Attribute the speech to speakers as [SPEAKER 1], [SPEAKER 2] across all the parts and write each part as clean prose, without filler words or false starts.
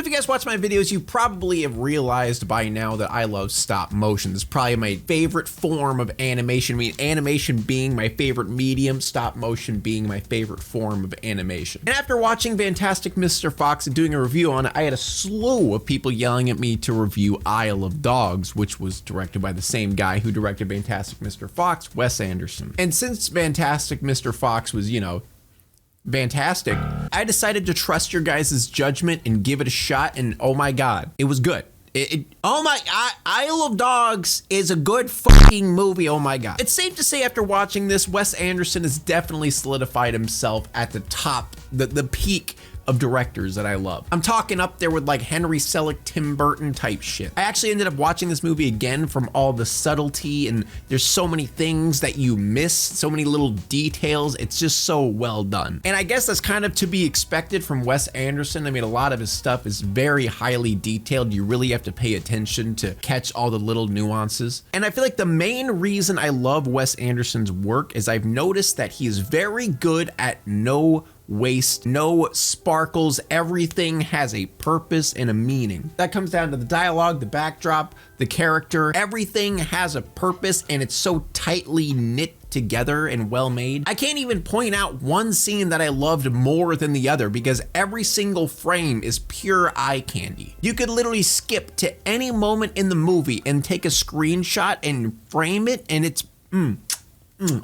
[SPEAKER 1] if you guys watch my videos, you probably have realized by now that I love stop motion. This is probably my favorite form of animation. I mean, animation being my favorite medium, stop motion being my favorite form of animation. And after watching Fantastic Mr. Fox and doing a review on it, I had a slew of people yelling at me to review Isle of Dogs, which was directed by the same guy who directed Fantastic Mr. Fox, Wes Anderson. And since Fantastic Mr. Fox was, you know, fantastic, I decided to trust your guys' judgment and give it a shot, and oh my god, it was good. Isle of Dogs is a good fucking movie, oh my god. It's safe to say after watching this, Wes Anderson has definitely solidified himself at the top, the peak of directors that I love. I'm talking up there with like Henry Selick, Tim Burton type shit. I actually ended up watching this movie again from all the subtlety, and there's so many things that you miss, so many little details. It's just so well done. And I guess that's kind of to be expected from Wes Anderson. I mean, a lot of his stuff is very highly detailed. You really have to pay attention to catch all the little nuances. And I feel like the main reason I love Wes Anderson's work is I've noticed that he is very good at no waste, no sparkles. Everything has a purpose and a meaning. That comes down to the dialogue, the backdrop, the character. Everything has a purpose, and it's so tightly knit together and well made. I can't even point out one scene that I loved more than the other because every single frame is pure eye candy. You could literally skip to any moment in the movie and take a screenshot and frame it, and it's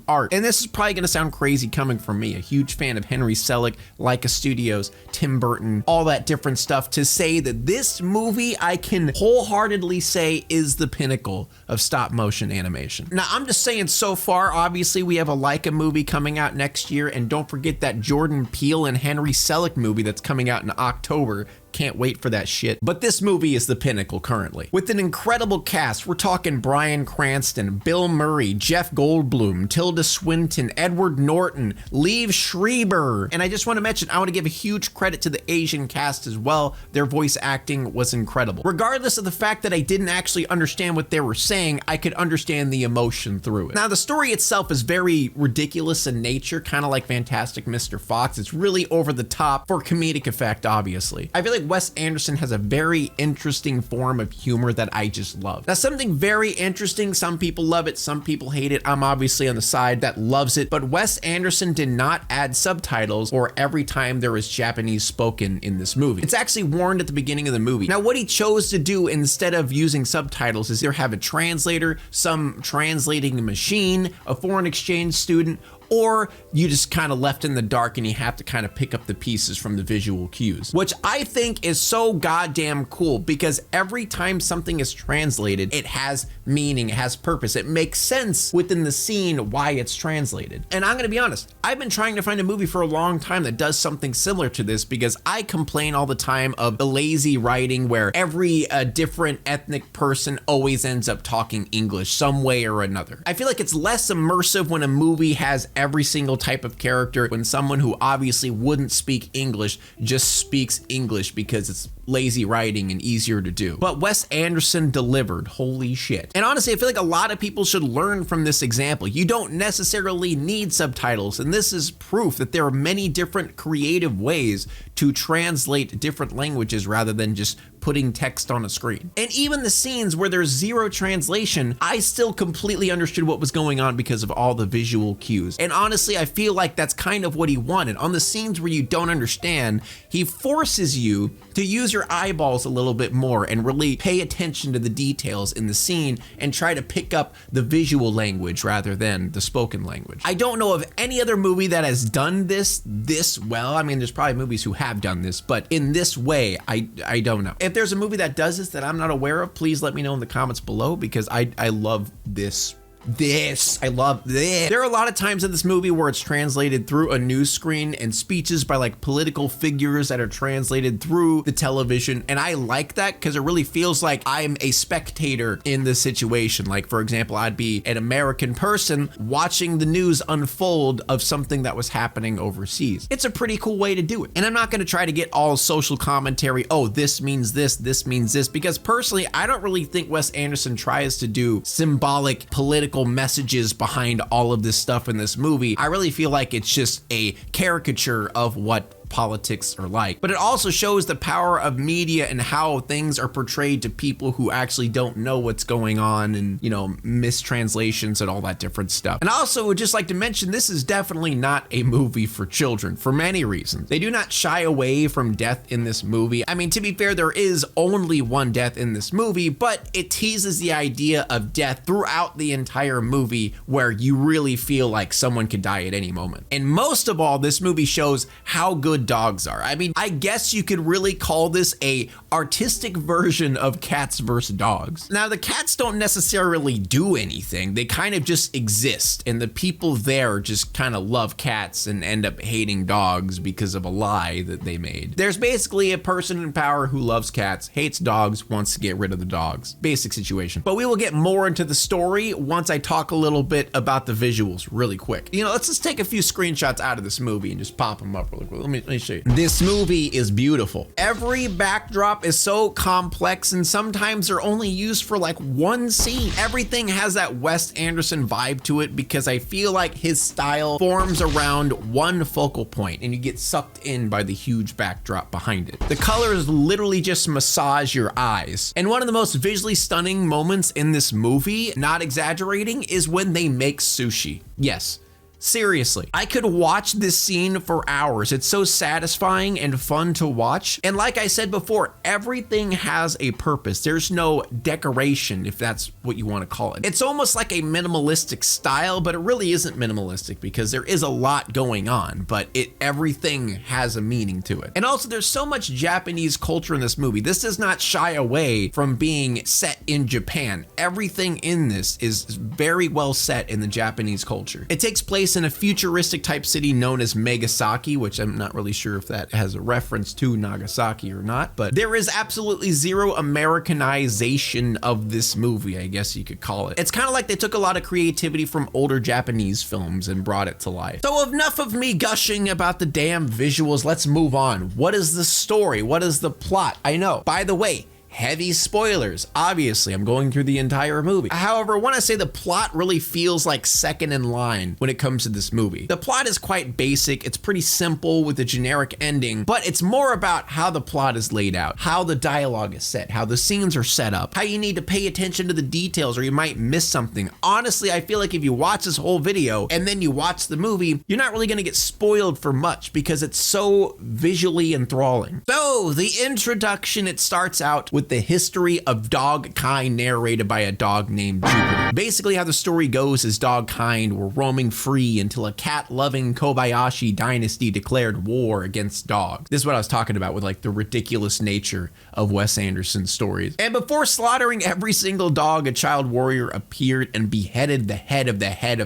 [SPEAKER 1] art. And this is probably gonna sound crazy coming from me, a huge fan of Henry Selick, Leica Studios, Tim Burton, all that different stuff, to say that this movie I can wholeheartedly say is the pinnacle of stop motion animation. Now I'm just saying, so far obviously we have a Leica movie coming out next year, and don't forget that Jordan Peele and Henry Selick movie that's coming out in October. Can't wait for that shit. But this movie is the pinnacle currently. With an incredible cast, we're talking Bryan Cranston, Bill Murray, Jeff Goldblum, Tilda Swinton, Edward Norton, Liev Schreiber. And I just want to mention, I want to give a huge credit to the Asian cast as well. Their voice acting was incredible. Regardless of the fact that I didn't actually understand what they were saying, I could understand the emotion through it. Now, the story itself is very ridiculous in nature, kind of like Fantastic Mr. Fox. It's really over the top for comedic effect, obviously. I feel like Wes Anderson has a very interesting form of humor that I just love. Now, something very interesting, some people love it, some people hate it. I'm obviously on the side that loves it, but Wes Anderson did not add subtitles for every time there was Japanese spoken in this movie. It's actually warned at the beginning of the movie. Now, what he chose to do instead of using subtitles is either have a translator, some translating machine, a foreign exchange student, or you just kind of left in the dark and you have to kind of pick up the pieces from the visual cues, which I think is so goddamn cool, because every time something is translated, it has meaning, it has purpose. It makes sense within the scene why it's translated. And I'm gonna be honest, I've been trying to find a movie for a long time that does something similar to this, because I complain all the time of the lazy writing where every different ethnic person always ends up talking English some way or another. I feel like it's less immersive when a movie has every single type of character, when someone who obviously wouldn't speak English just speaks English because it's lazy writing and easier to do. But Wes Anderson delivered, holy shit. And honestly, I feel like a lot of people should learn from this example. You don't necessarily need subtitles, and this is proof that there are many different creative ways to translate different languages rather than just putting text on a screen. And even the scenes where there's zero translation, I still completely understood what was going on because of all the visual cues. And honestly, I feel like that's kind of what he wanted. On the scenes where you don't understand, he forces you to use your eyeballs a little bit more and really pay attention to the details in the scene and try to pick up the visual language rather than the spoken language. I don't know of any other movie that has done this well. I mean, there's probably movies who have done this, but in this way, I don't know. If there's a movie that does this that I'm not aware of, please let me know in the comments below, because I love this. I love this. There are a lot of times in this movie where it's translated through a news screen and speeches by like political figures that are translated through the television. And I like that because it really feels like I'm a spectator in this situation. Like, for example, I'd be an American person watching the news unfold of something that was happening overseas. It's a pretty cool way to do it. And I'm not going to try to get all social commentary. Oh, this means this means this, because personally, I don't really think Wes Anderson tries to do symbolic political messages behind all of this stuff in this movie. I really feel like it's just a caricature of what politics are like. But it also shows the power of media and how things are portrayed to people who actually don't know what's going on, and, you know, mistranslations and all that different stuff. And I also would just like to mention, this is definitely not a movie for children for many reasons. They do not shy away from death in this movie. I mean, to be fair, there is only one death in this movie, but it teases the idea of death throughout the entire movie, where you really feel like someone could die at any moment. And most of all, this movie shows how good dogs are. I mean, I guess you could really call this a artistic version of Cats vs. Dogs. Now, the cats don't necessarily do anything. They kind of just exist, and the people there just kind of love cats and end up hating dogs because of a lie that they made. There's basically a person in power who loves cats, hates dogs, wants to get rid of the dogs. Basic situation. But we will get more into the story once I talk a little bit about the visuals really quick. You know, let's just take a few screenshots out of this movie and just pop them up really quick. Let me show you. This movie is beautiful. Every backdrop is so complex, and sometimes they're only used for like one scene. Everything has that Wes Anderson vibe to it because I feel like his style forms around one focal point and you get sucked in by the huge backdrop behind it. The colors literally just massage your eyes. And one of the most visually stunning moments in this movie, not exaggerating, is when they make sushi. Yes. Seriously, I could watch this scene for hours. It's so satisfying and fun to watch. And like I said before, everything has a purpose. There's no decoration, if that's what you want to call it. It's almost like a minimalistic style, but it really isn't minimalistic because there is a lot going on, but everything has a meaning to it. And also, there's so much Japanese culture in this movie. This does not shy away from being set in Japan. Everything in this is very well set in the Japanese culture. It takes place in a futuristic type city known as Megasaki, which I'm not really sure if that has a reference to Nagasaki or not, but there is absolutely zero Americanization of this movie, I guess you could call it. It's kind of like they took a lot of creativity from older Japanese films and brought it to life. So enough of me gushing about the damn visuals, let's move on. What is the story? What is the plot? I know, by the way, heavy spoilers. Obviously, I'm going through the entire movie. However, when I say the plot really feels like second in line when it comes to this movie. The plot is quite basic. It's pretty simple with a generic ending, but it's more about how the plot is laid out, how the dialogue is set, how the scenes are set up, how you need to pay attention to the details or you might miss something. Honestly, I feel like if you watch this whole video and then you watch the movie, you're not really gonna get spoiled for much because it's so visually enthralling. So the introduction, it starts out with the history of dog kind narrated by a dog named Jupiter. Basically how the story goes is dog kind were roaming free until a cat-loving Kobayashi dynasty declared war against dogs. This is what I was talking about with like the ridiculous nature of Wes Anderson's stories. And before slaughtering every single dog, a child warrior appeared and beheaded the head of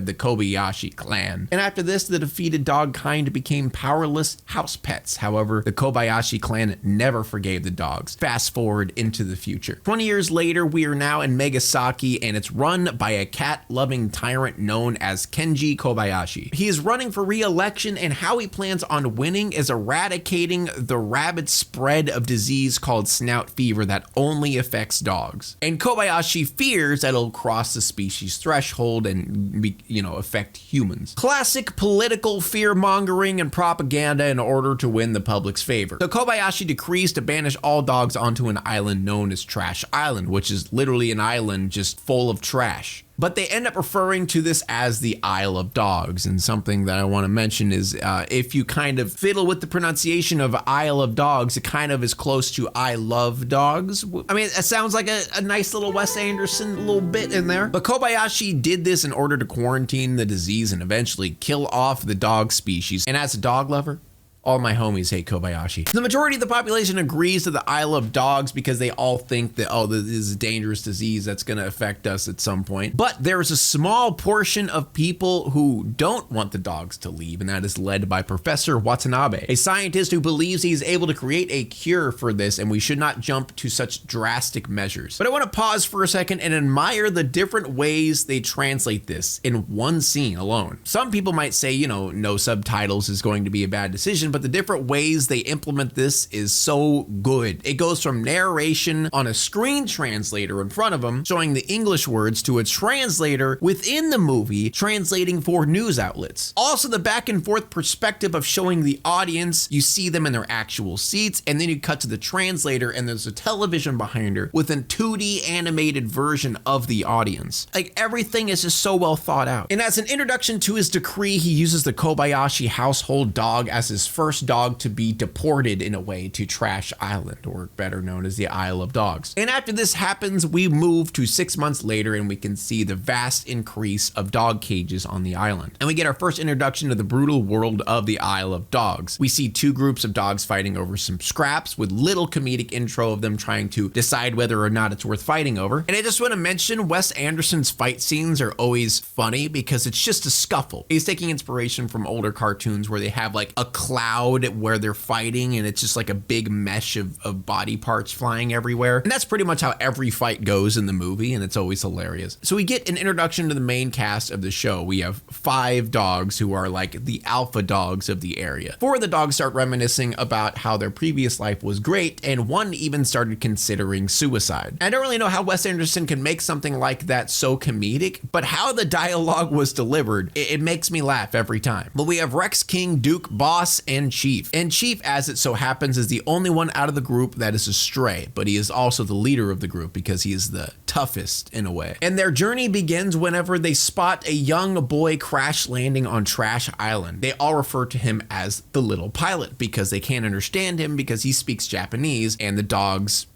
[SPEAKER 1] the Kobayashi clan. And after this, the defeated dog kind became powerless house pets. However, the Kobayashi clan never forgave the dogs. Fast forward into the future. 20 years later, we are now in Megasaki, and it's run by a cat-loving tyrant known as Kenji Kobayashi. He is running for re-election, and how he plans on winning is eradicating the rabid spread of disease called snout fever that only affects dogs. And Kobayashi fears that it'll cross the species threshold and affect humans. Classic political fear-mongering and propaganda in order to win the public's favor. So Kobayashi decrees to banish all dogs onto an island known as Trash Island, which is literally an island just full of trash. But they end up referring to this as the Isle of Dogs. And something that I want to mention is if you kind of fiddle with the pronunciation of Isle of Dogs, it kind of is close to I Love Dogs. I mean, it sounds like a nice little Wes Anderson little bit in there. But Kobayashi did this in order to quarantine the disease and eventually kill off the dog species. And as a dog lover, all my homies hate Kobayashi. The majority of the population agrees to the Isle of Dogs because they all think that, oh, this is a dangerous disease that's gonna affect us at some point. But there's a small portion of people who don't want the dogs to leave, and that is led by Professor Watanabe, a scientist who believes he's able to create a cure for this, and we should not jump to such drastic measures. But I wanna pause for a second and admire the different ways they translate this in one scene alone. Some people might say, no subtitles is going to be a bad decision, but the different ways they implement this is so good. It goes from narration on a screen translator in front of them, showing the English words, to a translator within the movie, translating for news outlets. Also, the back and forth perspective of showing the audience, you see them in their actual seats, and then you cut to the translator and there's a television behind her with a 2D animated version of the audience. Like, everything is just so well thought out. And as an introduction to his decree, he uses the Kobayashi household dog as his first dog to be deported in a way to Trash Island, or better known as the Isle of Dogs. And after this happens, we move to 6 months later and we can see the vast increase of dog cages on the island. And we get our first introduction to the brutal world of the Isle of Dogs. We see two groups of dogs fighting over some scraps with little comedic intro of them trying to decide whether or not it's worth fighting over. And I just want to mention Wes Anderson's fight scenes are always funny because it's just a scuffle. He's taking inspiration from older cartoons where they have like a cloud where they're fighting and it's just like a big mesh of body parts flying everywhere. And that's pretty much how every fight goes in the movie, and it's always hilarious. So we get an introduction to the main cast of the show. We have 5 dogs who are like the alpha dogs of the area. 4 of the dogs start reminiscing about how their previous life was great, and 1 even started considering suicide. I don't really know how Wes Anderson can make something like that so comedic, but how the dialogue was delivered, it makes me laugh every time. But we have Rex, King, Duke, Boss, and Chief. And Chief, as it so happens, is the only one out of the group that is a stray, but he is also the leader of the group because he is the toughest in a way. And their journey begins whenever they spot a young boy crash landing on Trash Island. They all refer to him as the little pilot because they can't understand him because he speaks Japanese and the dogs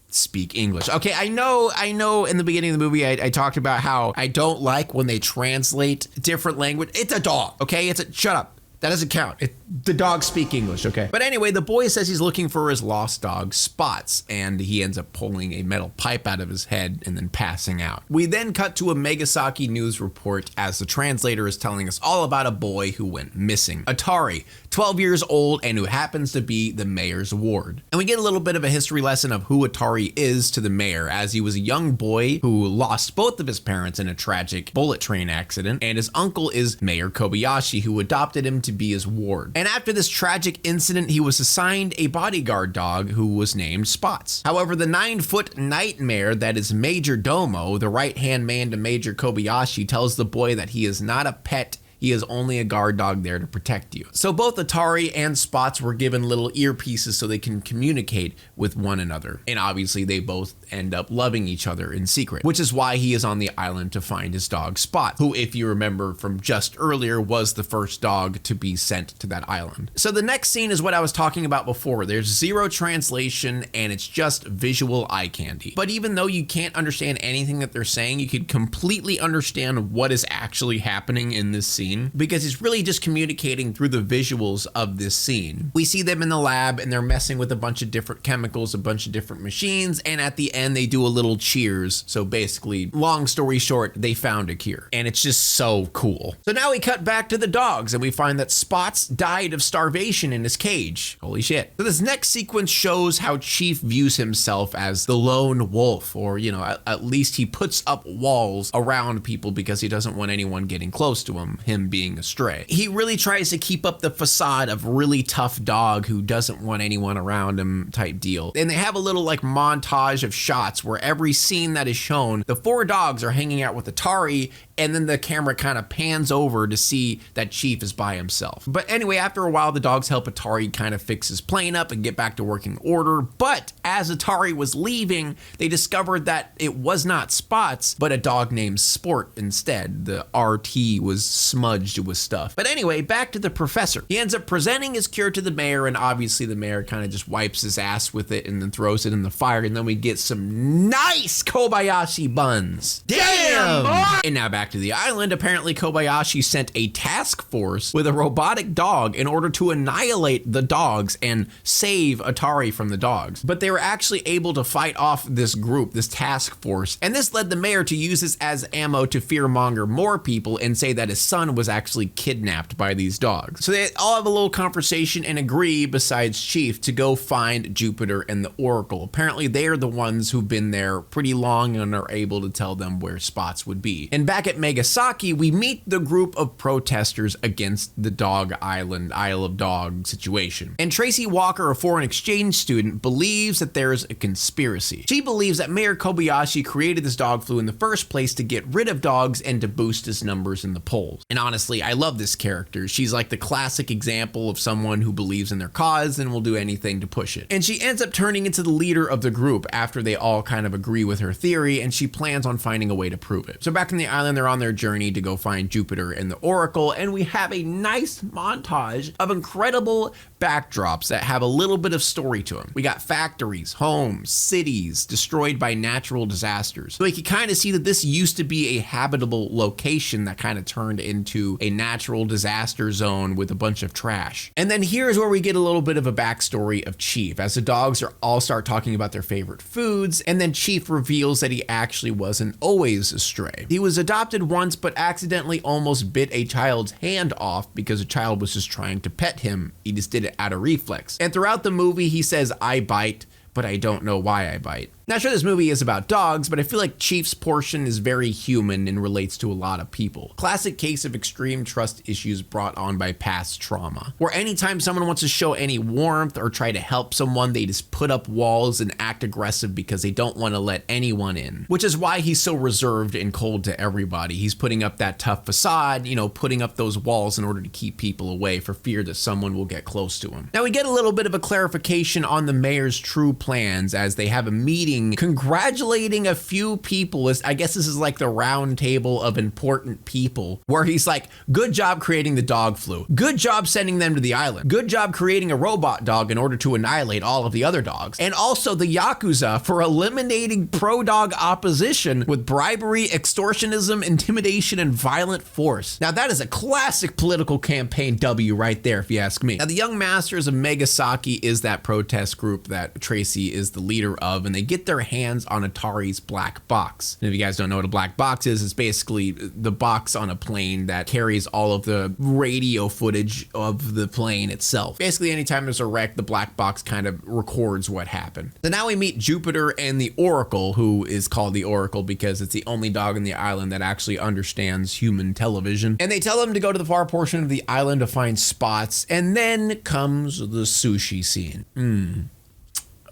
[SPEAKER 1] speak English. Okay, I know in the beginning of the movie I talked about how I don't like when they translate different language. It's a dog, okay? Shut up. That doesn't count. The dogs speak English, okay? But anyway, the boy says he's looking for his lost dog, Spots, and he ends up pulling a metal pipe out of his head and then passing out. We then cut to a Megasaki news report as the translator is telling us all about a boy who went missing. Atari, 12 years old, and who happens to be the mayor's ward. And we get a little bit of a history lesson of who Atari is to the mayor, as he was a young boy who lost both of his parents in a tragic bullet train accident, and his uncle is Mayor Kobayashi, who adopted him to be his ward. And after this tragic incident, he was assigned a bodyguard dog who was named Spots. However, the 9-foot nightmare that is Major Domo, the right-hand man to Major Kobayashi, tells the boy that he is not a pet. He is only a guard dog there to protect you. So both Atari and Spots were given little earpieces so they can communicate with one another. And obviously they both end up loving each other in secret, which is why he is on the island to find his dog Spot, who, if you remember from just earlier, was the first dog to be sent to that island. So the next scene is what I was talking about before. There's zero translation and it's just visual eye candy. But even though you can't understand anything that they're saying, you could completely understand what is actually happening in this scene, because it's really just communicating through the visuals of this scene. We see them in the lab and they're messing with a bunch of different chemicals, a bunch of different machines, and at the end they do a little cheers. So basically, long story short, they found a cure, and it's just so cool. So now we cut back to the dogs and we find that Spots died of starvation in his cage. Holy shit. So this next sequence shows how Chief views himself as the lone wolf, or, you know, at least he puts up walls around people because he doesn't want anyone getting close to him being a stray. He really tries to keep up the facade of really tough dog who doesn't want anyone around him type deal. And they have a little like montage of shots where every scene that is shown, the 4 dogs are hanging out with Atari, and then the camera kind of pans over to see that Chief is by himself. But anyway, after a while, the dogs help Atari kind of fix his plane up and get back to working order. But as Atari was leaving, they discovered that it was not Spots, but a dog named Sport instead. The RT was smudged with stuff. But anyway, back to the professor. He ends up presenting his cure to the mayor, and obviously the mayor kind of just wipes his ass with it and then throws it in the fire, and then we get some nice Kobayashi buns. Damn! And now back to the island. Apparently Kobayashi sent a task force with a robotic dog in order to annihilate the dogs and save Atari from the dogs. But they were actually able to fight off this group, this task force, and this led the mayor to use this as ammo to fearmonger more people and say that his son was actually kidnapped by these dogs. So they all have a little conversation and agree, besides Chief, to go find Jupiter and the Oracle. Apparently they are the ones who've been there pretty long and are able to tell them where spots would be. And back at Megasaki, we meet the group of protesters against the Dog Island, Isle of Dog situation. And Tracy Walker, a foreign exchange student, believes that there's a conspiracy. She believes that Mayor Kobayashi created this dog flu in the first place to get rid of dogs and to boost his numbers in the polls. And honestly, I love this character. She's like the classic example of someone who believes in their cause and will do anything to push it. And she ends up turning into the leader of the group after they all kind of agree with her theory, and she plans on finding a way to prove it. So back on the island, they're on their journey to go find Jupiter and the Oracle, and we have a nice montage of incredible backdrops that have a little bit of story to them. We got factories, homes, cities destroyed by natural disasters. So you can kind of see that this used to be a habitable location that kind of turned into a natural disaster zone with a bunch of trash. And then here's where we get a little bit of a backstory of Chief, as the dogs all start talking about their favorite foods, and then Chief reveals that he actually wasn't always a stray. He was adopted once, but accidentally almost bit a child's hand off because a child was just trying to pet him. He just did it out of reflex. And throughout the movie, he says, "I bite, but I don't know why I bite." Not sure this movie is about dogs, but I feel like Chief's portion is very human and relates to a lot of people. Classic case of extreme trust issues brought on by past trauma, where anytime someone wants to show any warmth or try to help someone, they just put up walls and act aggressive because they don't want to let anyone in, which is why he's so reserved and cold to everybody. He's putting up that tough facade, putting up those walls in order to keep people away for fear that someone will get close to him. Now we get a little bit of a clarification on the mayor's true plans as they have a meeting congratulating a few people. I guess this is like the round table of important people, where he's like, "Good job creating the dog flu. Good job sending them to the island. Good job creating a robot dog in order to annihilate all of the other dogs. And also the Yakuza for eliminating pro-dog opposition with bribery, extortionism, intimidation, and violent force." Now that is a classic political campaign W right there, if you ask me. Now the Young Masters of Megasaki is that protest group that Tracy is the leader of, and they get their hands on Atari's black box. And if you guys don't know what a black box is, it's basically the box on a plane that carries all of the radio footage of the plane itself. Basically, anytime there's a wreck, the black box kind of records what happened. So now we meet Jupiter and the Oracle, who is called the Oracle because it's the only dog on the island that actually understands human television. And they tell him to go to the far portion of the island to find spots, and then comes the sushi scene.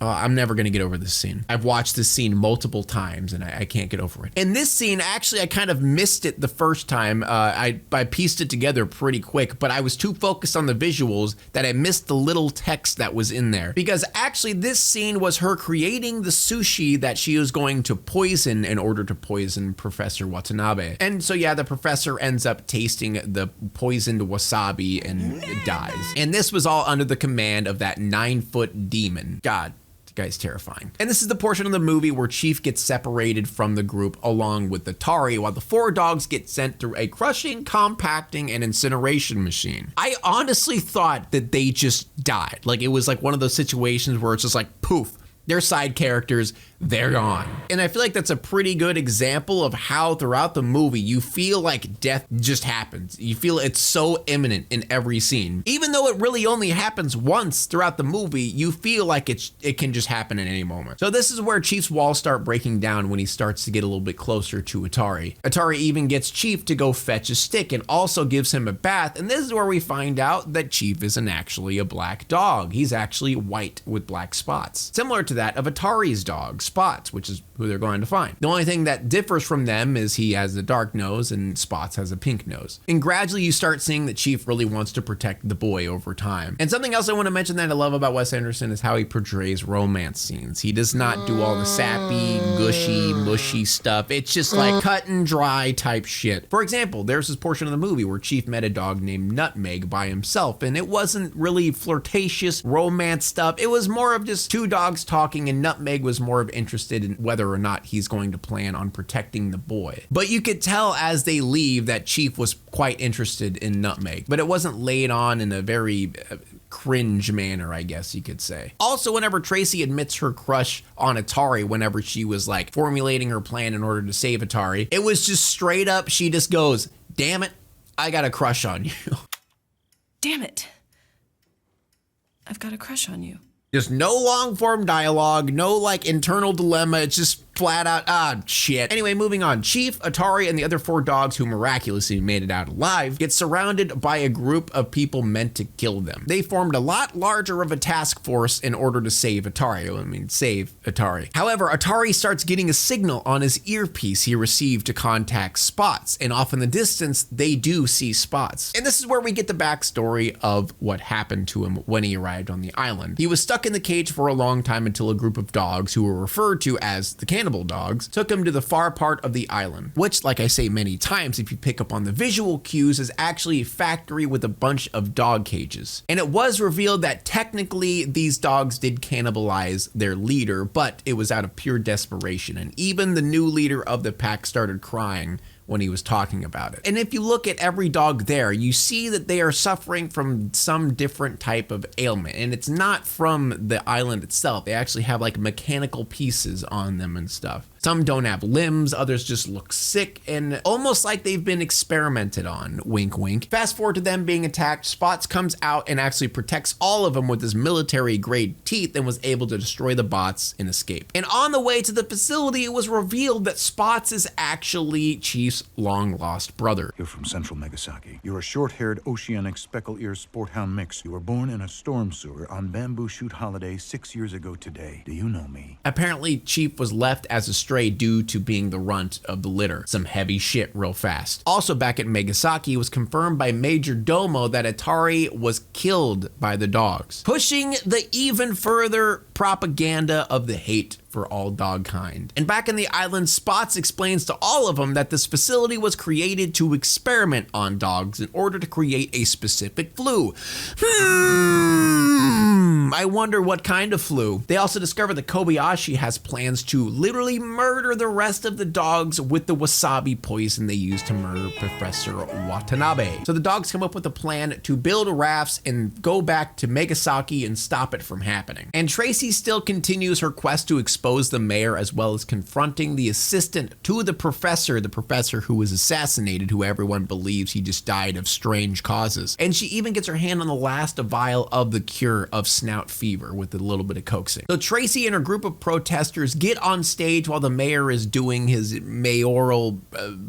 [SPEAKER 1] I'm never going to get over this scene. I've watched this scene multiple times and I can't get over it. And this scene, actually, I kind of missed it the first time. I pieced it together pretty quick, but I was too focused on the visuals that I missed the little text that was in there. Because actually, this scene was her creating the sushi that she was going to poison in order to poison Professor Watanabe. And so, yeah, the professor ends up tasting the poisoned wasabi and dies. And this was all under the command of that 9-foot demon. God. Guy's terrifying. And this is the portion of the movie where Chief gets separated from the group along with Atari, while the 4 dogs get sent through a crushing, compacting, and incineration machine. I honestly thought that they just died. Like, it was like one of those situations where it's just like, poof, they're side characters, they're gone. And I feel like that's a pretty good example of how throughout the movie you feel like death just happens. You feel it's so imminent in every scene. Even though it really only happens once throughout the movie, you feel like it can just happen at any moment. So this is where Chief's walls start breaking down when he starts to get a little bit closer to Atari. Atari even gets Chief to go fetch a stick and also gives him a bath. And this is where we find out that Chief isn't actually a black dog. He's actually white with black spots. Similar to that of Atari's dog, Spots, which is who they're going to find. The only thing that differs from them is he has a dark nose and Spots has a pink nose. And gradually you start seeing that Chief really wants to protect the boy over time. And something else I want to mention that I love about Wes Anderson is how he portrays romance scenes. He does not do all the sappy, gushy, mushy stuff. It's just like cut and dry type shit. For example, there's this portion of the movie where Chief met a dog named Nutmeg by himself, and it wasn't really flirtatious romance stuff. It was more of just 2 dogs talking, and Nutmeg was more of interested in whether or not he's going to plan on protecting the boy. But you could tell as they leave that Chief was quite interested in Nutmeg, but it wasn't laid on in a very cringe manner, I guess you could say. Also, whenever Tracy admits her crush on Atari, whenever she was like formulating her plan in order to save Atari, it was just straight up, she just goes, "Damn it, I got a crush on you.
[SPEAKER 2] Damn it. I've got a crush on you.
[SPEAKER 1] There's no long form dialogue, no like internal dilemma. It's just flat out, shit. Anyway, moving on. Chief, Atari, and the other 4 dogs who miraculously made it out alive get surrounded by a group of people meant to kill them. They formed a lot larger of a task force in order to save Atari. Save Atari. However, Atari starts getting a signal on his earpiece he received to contact Spots, and off in the distance, they do see Spots. And this is where we get the backstory of what happened to him when he arrived on the island. He was stuck in the cage for a long time until a group of dogs, who were referred to as the cannibal dogs, took him to the far part of the island, which, like I say many times, if you pick up on the visual cues, is actually a factory with a bunch of dog cages. And it was revealed that technically these dogs did cannibalize their leader, but it was out of pure desperation. And even the new leader of the pack started crying when he was talking about it. And if you look at every dog there, you see that they are suffering from some different type of ailment. And it's not from the island itself. They actually have like mechanical pieces on them and stuff. Some don't have limbs, others just look sick and almost like they've been experimented on, wink wink. Fast forward to them being attacked, Spots comes out and actually protects all of them with his military grade teeth and was able to destroy the bots and escape. And on the way to the facility, it was revealed that Spots is actually Chief's long lost brother.
[SPEAKER 3] You're from Central Megasaki. You're a short-haired oceanic speckle-ear sporthound mix. You were born in a storm sewer on Bamboo Shoot Holiday 6 years ago today. Do you know me?
[SPEAKER 1] Apparently, Chief was left as a stray due to being the runt of the litter. Some heavy shit real fast. Also back at Megasaki, it was confirmed by Major Domo that Atari was killed by the dogs, pushing the even further propaganda of the hate for all dog kind. And back in the island, Spots explains to all of them that this facility was created to experiment on dogs in order to create a specific flu. I wonder what kind of flu. They also discover that Kobayashi has plans to literally murder the rest of the dogs with the wasabi poison they used to murder Professor Watanabe. So the dogs come up with a plan to build rafts and go back to Megasaki and stop it from happening. And Tracy still continues her quest to expose the mayor, as well as confronting the assistant to the professor who was assassinated, who everyone believes he just died of strange causes. And she even gets her hand on the last vial of the cure of snout fever with a little bit of coaxing. So Tracy and her group of protesters get on stage while the mayor is doing his mayoral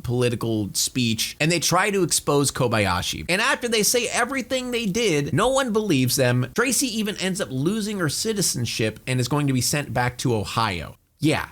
[SPEAKER 1] political speech, and they try to expose Kobayashi. And after they say everything they did, no one believes them. Tracy even ends up losing her citizenship and is going to be sent back to Ohio. Yeah.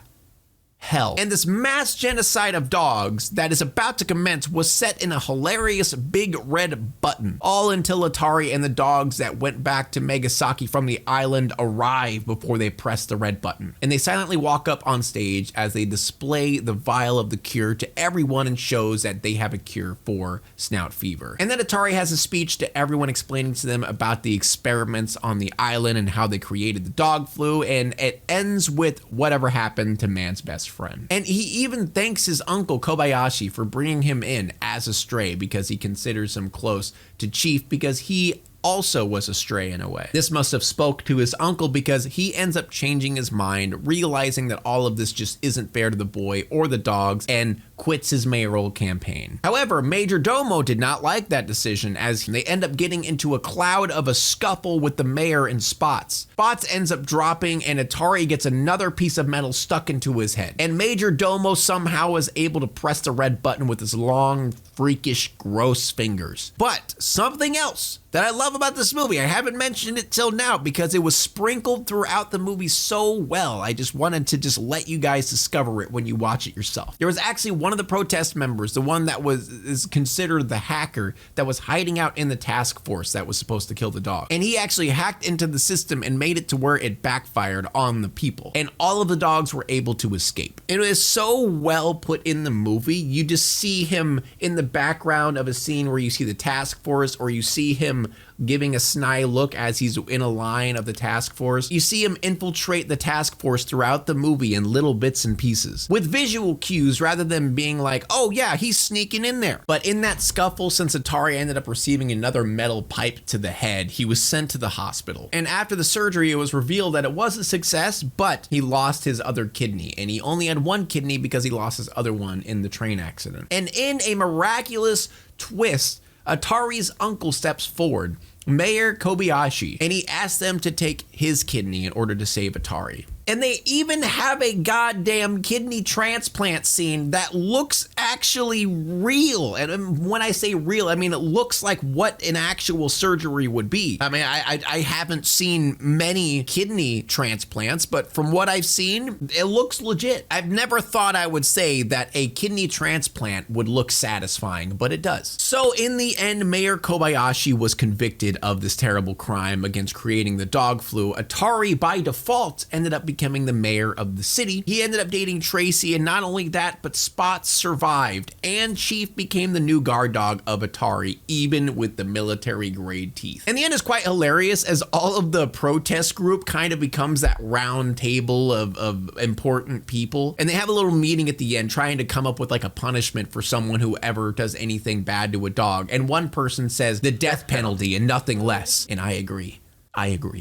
[SPEAKER 1] Hell. And this mass genocide of dogs that is about to commence was set in a hilarious big red button, all until Atari and the dogs that went back to Megasaki from the island arrive before they press the red button. And they silently walk up on stage as they display the vial of the cure to everyone and shows that they have a cure for snout fever. And then Atari has a speech to everyone explaining to them about the experiments on the island and how they created the dog flu, and it ends with whatever happened to man's best friend. And he even thanks his uncle Kobayashi for bringing him in as a stray because he considers him close to Chief because he also was a stray in a way. This must have spoke to his uncle because he ends up changing his mind, realizing that all of this just isn't fair to the boy or the dogs, and quits his mayoral campaign. However, Major Domo did not like that decision as they end up getting into a cloud of a scuffle with the mayor and Spots. Spots ends up dropping and Atari gets another piece of metal stuck into his head. And Major Domo somehow is able to press the red button with his long, freakish, gross fingers. But something else that I love about this movie, I haven't mentioned it till now because it was sprinkled throughout the movie so well. I just wanted to just let you guys discover it when you watch it yourself. There was actually one of the protest members, the one that is considered the hacker, that was hiding out in the task force that was supposed to kill the dog. And he actually hacked into the system and made it to where it backfired on the people. And all of the dogs were able to escape. It is so well put in the movie. You just see him in the background of a scene where you see the task force, or you see him giving a snide look as he's in a line of the task force. You see him infiltrate the task force throughout the movie in little bits and pieces with visual cues rather than being like, oh yeah, he's sneaking in there. But in that scuffle, since Atari ended up receiving another metal pipe to the head, he was sent to the hospital. And after the surgery, it was revealed that it was a success, but he lost his other kidney, and he only had one kidney because he lost his other one in the train accident. And in a miraculous twist, Atari's uncle steps forward, Mayor Kobayashi, and he asks them to take his kidney in order to save Atari. And they even have a goddamn kidney transplant scene that looks actually real. And when I say real, I mean it looks like what an actual surgery would be. I mean, I haven't seen many kidney transplants, but from what I've seen, it looks legit. I've never thought I would say that a kidney transplant would look satisfying, but it does. So in the end, Mayor Kobayashi was convicted of this terrible crime against creating the dog flu. Atari, by default, ended up becoming the mayor of the city. He ended up dating Tracy, and not only that, but Spots survived, and Chief became the new guard dog of Atari, even with the military grade teeth. And the end is quite hilarious, as all of the protest group kind of becomes that round table of important people, and they have a little meeting at the end trying to come up with like a punishment for someone who ever does anything bad to a dog. And one person says the death penalty and nothing less, and I agree.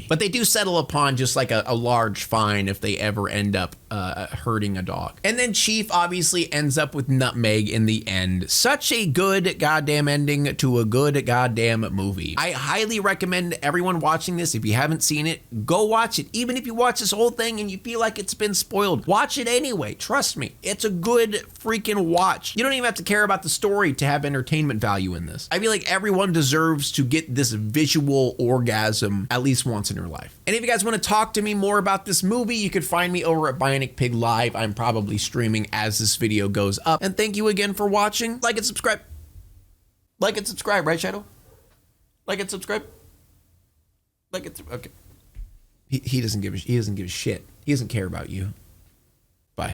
[SPEAKER 1] But they do settle upon just like a large fine if they ever end up hurting a dog. And then Chief obviously ends up with Nutmeg in the end. Such a good goddamn ending to a good goddamn movie. I highly recommend everyone watching this. If you haven't seen it, go watch it. Even if you watch this whole thing and you feel like it's been spoiled, watch it anyway. Trust me, it's a good freaking watch. You don't even have to care about the story to have entertainment value in this. I feel like everyone deserves to get this visual orgasm at least once in your life. And if you guys want to talk to me more about this movie, you could find me over at Bionic Pig Live. I'm probably streaming as this video goes up. And thank you again for watching. Like and subscribe. Like and subscribe, right, Shadow? Like and subscribe. Like it. Okay. He doesn't give a shit. He doesn't care about you.